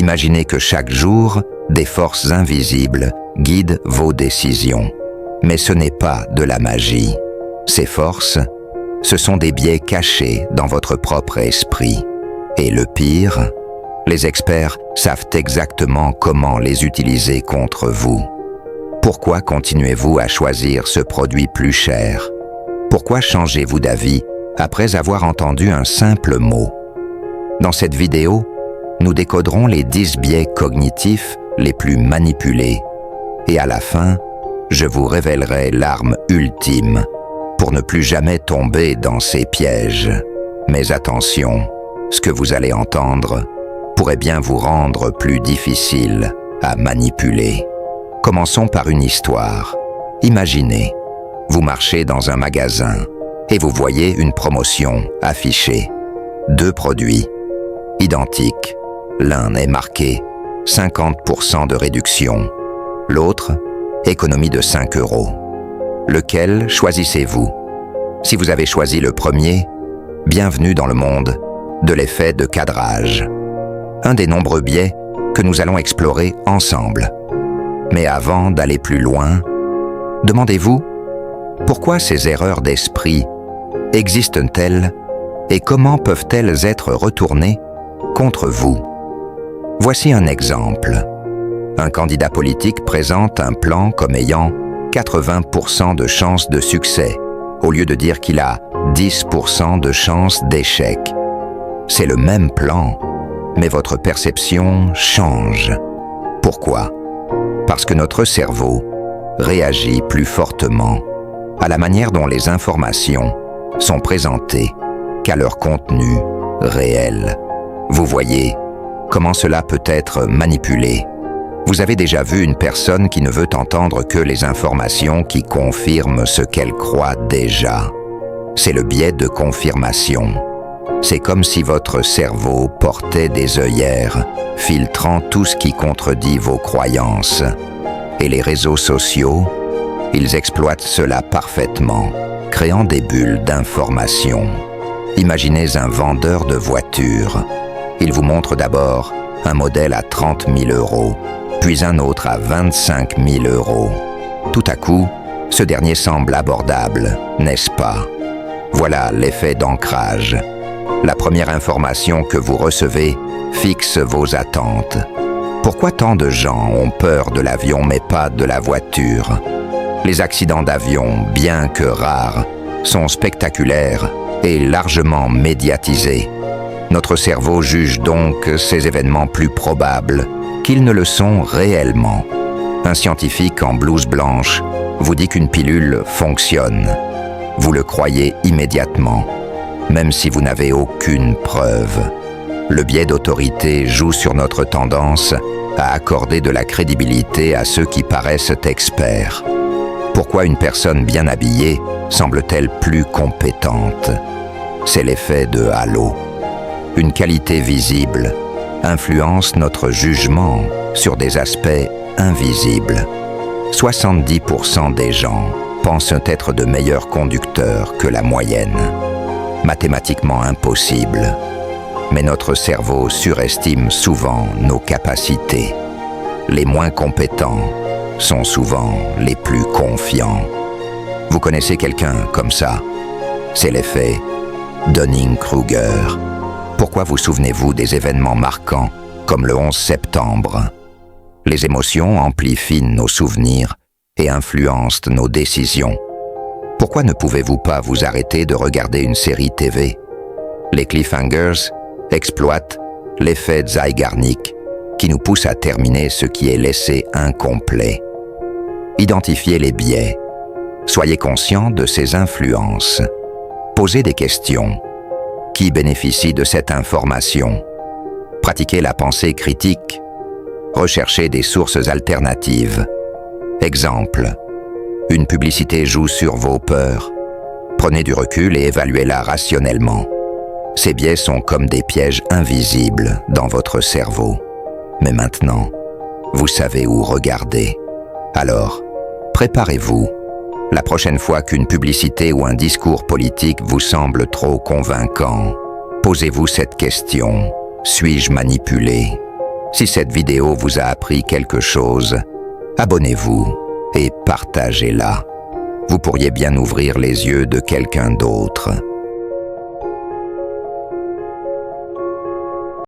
Imaginez que chaque jour, des forces invisibles guident vos décisions. Mais ce n'est pas de la magie. Ces forces, ce sont des biais cachés dans votre propre esprit. Et le pire, les experts savent exactement comment les utiliser contre vous. Pourquoi continuez-vous à choisir ce produit plus cher? Pourquoi changez-vous d'avis après avoir entendu un simple mot? Dans cette vidéo, nous décoderons les 10 biais cognitifs les plus manipulés. Et à la fin, je vous révélerai l'arme ultime pour ne plus jamais tomber dans ces pièges. Mais attention, ce que vous allez entendre pourrait bien vous rendre plus difficile à manipuler. Commençons par une histoire. Imaginez, vous marchez dans un magasin et vous voyez une promotion affichée. 2 produits identiques. L'un est marqué 50% de réduction, l'autre, économie de 5 €. Lequel choisissez-vous? Si vous avez choisi le premier, bienvenue dans le monde de l'effet de cadrage. Un des nombreux biais que nous allons explorer ensemble. Mais avant d'aller plus loin, demandez-vous pourquoi ces erreurs d'esprit existent-elles et comment peuvent-elles être retournées contre vous? Voici un exemple. Un candidat politique présente un plan comme ayant 80% de chances de succès, au lieu de dire qu'il a 10% de chances d'échec. C'est le même plan, mais votre perception change. Pourquoi? Parce que notre cerveau réagit plus fortement à la manière dont les informations sont présentées qu'à leur contenu réel. Vous voyez comment cela peut être manipulé. Vous avez déjà vu une personne qui ne veut entendre que les informations qui confirment ce qu'elle croit déjà. C'est le biais de confirmation. C'est comme si votre cerveau portait des œillères, filtrant tout ce qui contredit vos croyances. Et les réseaux sociaux, ils exploitent cela parfaitement, créant des bulles d'information. Imaginez un vendeur de voitures. Il vous montre d'abord un modèle à 30 000 €, puis un autre à 25 000 €. Tout à coup, ce dernier semble abordable, n'est-ce pas? Voilà l'effet d'ancrage. La première information que vous recevez fixe vos attentes. Pourquoi tant de gens ont peur de l'avion mais pas de la voiture? Les accidents d'avion, bien que rares, sont spectaculaires et largement médiatisés. Notre cerveau juge donc ces événements plus probables qu'ils ne le sont réellement. Un scientifique en blouse blanche vous dit qu'une pilule fonctionne. Vous le croyez immédiatement, même si vous n'avez aucune preuve. Le biais d'autorité joue sur notre tendance à accorder de la crédibilité à ceux qui paraissent experts. Pourquoi une personne bien habillée semble-t-elle plus compétente? C'est l'effet de halo. Une qualité visible influence notre jugement sur des aspects invisibles. 70% des gens pensent être de meilleurs conducteurs que la moyenne. Mathématiquement impossible. Mais notre cerveau surestime souvent nos capacités. Les moins compétents sont souvent les plus confiants. Vous connaissez quelqu'un comme ça? C'est l'effet Dunning-Kruger. Pourquoi vous souvenez-vous des événements marquants comme le 11 septembre? Les émotions amplifient nos souvenirs et influencent nos décisions. Pourquoi ne pouvez-vous pas vous arrêter de regarder une série TV? Les cliffhangers exploitent l'effet Zeigarnik qui nous pousse à terminer ce qui est laissé incomplet. Identifiez les biais. Soyez conscient de ces influences. Posez des questions. Qui bénéficie de cette information? Pratiquez la pensée critique. Recherchez des sources alternatives. Exemple. Une publicité joue sur vos peurs. Prenez du recul et évaluez-la rationnellement. Ces biais sont comme des pièges invisibles dans votre cerveau. Mais maintenant, vous savez où regarder. Alors, préparez-vous. La prochaine fois qu'une publicité ou un discours politique vous semble trop convaincant, posez-vous cette question. Suis-je manipulé? Si cette vidéo vous a appris quelque chose, abonnez-vous et partagez-la. Vous pourriez bien ouvrir les yeux de quelqu'un d'autre.